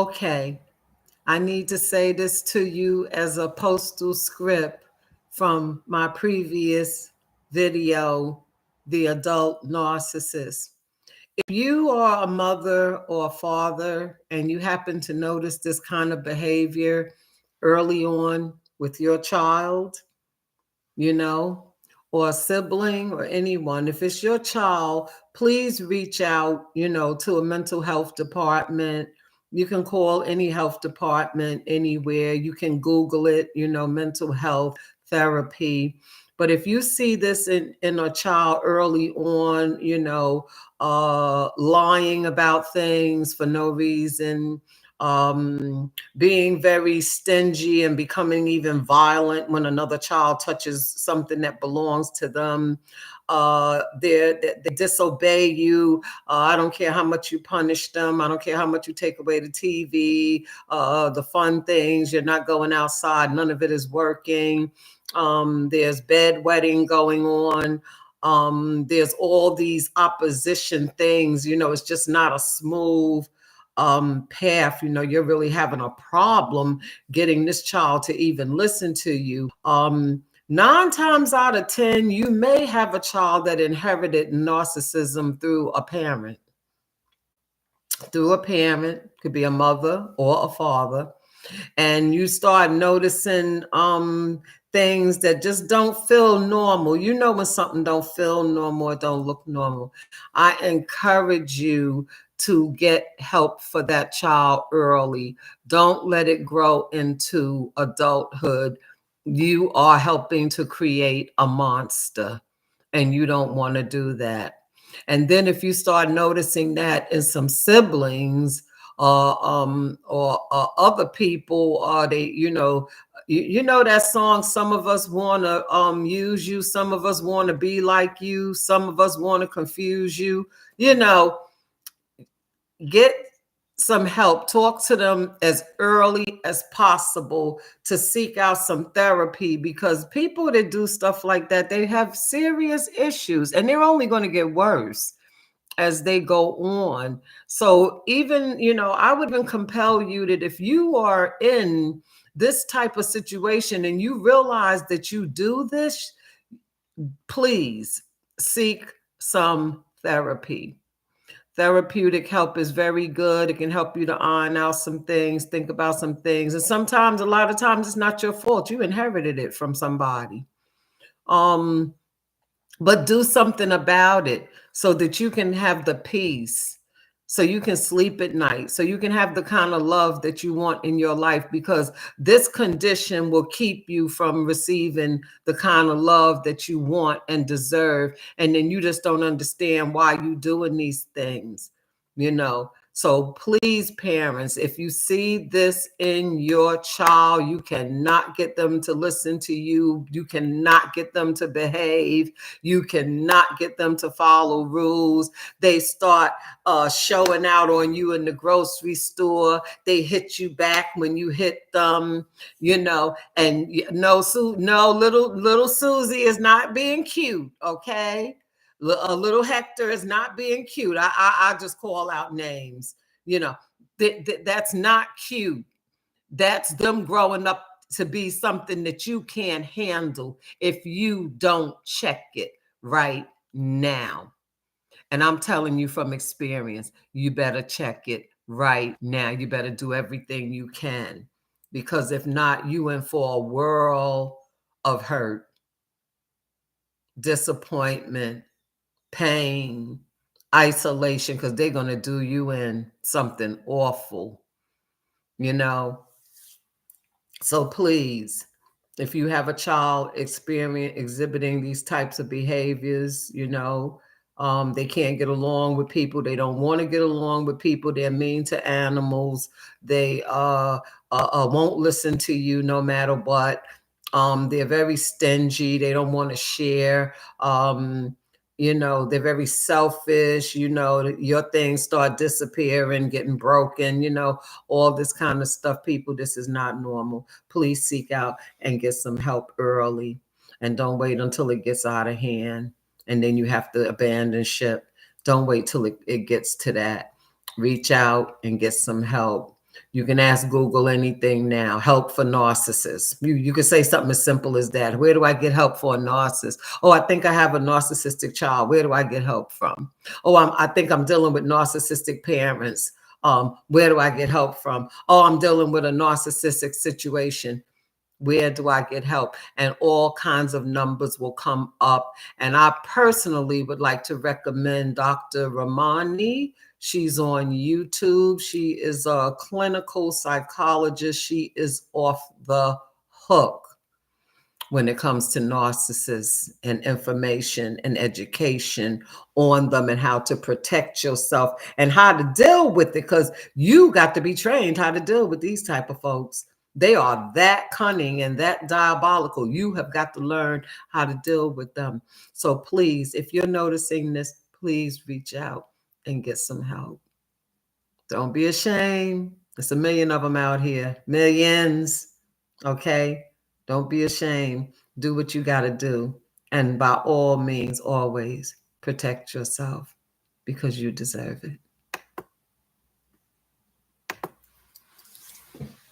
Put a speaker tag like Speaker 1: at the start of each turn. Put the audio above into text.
Speaker 1: Okay, I need to say this to you as a postal script from my previous video, The Adult Narcissist. If you are a mother or a father and you happen to notice this kind of behavior early on with your child, you know, or a sibling or anyone, if it's your child, please reach out, to a mental health department. You can call any health department anywhere. You can Google it, mental health therapy. But if you see this in a child early on, lying about things for no reason, being very stingy and becoming even violent when another child touches something that belongs to them. They disobey you. I don't care how much you punish them. I don't care how much you take away the TV, the fun things. You're not going outside. None of it is working. There's bedwetting going on. There's all these opposition things. It's just not a smooth path. You're really having a problem getting this child to even listen to you. 9 times out of 10, you may have a child that inherited narcissism through a parent. Could be a mother or a father. And you start noticing things that just don't feel normal. When something don't feel normal, it don't look normal. I encourage you to get help for that child early. Don't let it grow into adulthood. You are helping to create a monster, and you don't want to do that. And then if you start noticing that in some siblings, or other people, they, you know that song, some of us want to use you, some of us want to be like you, some of us want to confuse you. Get some help. Talk to them as early as possible to seek out some therapy, because people that do stuff like that, they have serious issues and they're only going to get worse as they go on. So even, I would even compel you that if you are in this type of situation and you realize that you do this, please seek some therapy. Therapeutic help is very good. It can help you to iron out some things, think about some things. And sometimes, a lot of times, it's not your fault. You inherited it from somebody. But do something about it so that you can have the peace, so you can sleep at night, so you can have the kind of love that you want in your life, because this condition will keep you from receiving the kind of love that you want and deserve. And then you just don't understand why you're doing these things, So please, parents, if you see this in your child, you cannot get them to listen to you. You cannot get them to behave. You cannot get them to follow rules. They start showing out on you in the grocery store. They hit you back when you hit them, and no, little Susie is not being cute, okay? A little Hector is not being cute. I just call out names. That's not cute. That's them growing up to be something that you can't handle if you don't check it right now. And I'm telling you from experience, you better check it right now. You better do everything you can, because if not, you in for a world of hurt, disappointment, pain, isolation, because they're going to do you in something awful, So please, if you have a child exhibiting these types of behaviors, they can't get along with people. They don't want to get along with people. They're mean to animals. They won't listen to you no matter what. They're very stingy. They don't want to share. They're very selfish. Your things start disappearing, getting broken, all this kind of stuff. People, this is not normal. Please seek out and get some help early, and don't wait until it gets out of hand and then you have to abandon ship. Don't wait till it gets to that. Reach out and get some help. You can ask Google anything now. Help for narcissists. You can say something as simple as that. Where do I get help for a narcissist? Oh, I think I have a narcissistic child. Where do I get help from? Oh, I think I'm dealing with narcissistic parents. Where do I get help from? Oh, I'm dealing with a narcissistic situation. Where do I get help? And all kinds of numbers will come up. And I personally would like to recommend Dr. Ramani. She's on YouTube. She is a clinical psychologist. She is off the hook when it comes to narcissists and information and education on them and how to protect yourself and how to deal with it, because you got to be trained how to deal with these type of folks. They are that cunning and that diabolical. You have got to learn how to deal with them. So please, if you're noticing this, please reach out and get some help. Don't be ashamed. There's a million of them out here. Millions. Okay? Don't be ashamed. Do what you got to do. And by all means, always protect yourself because you deserve it.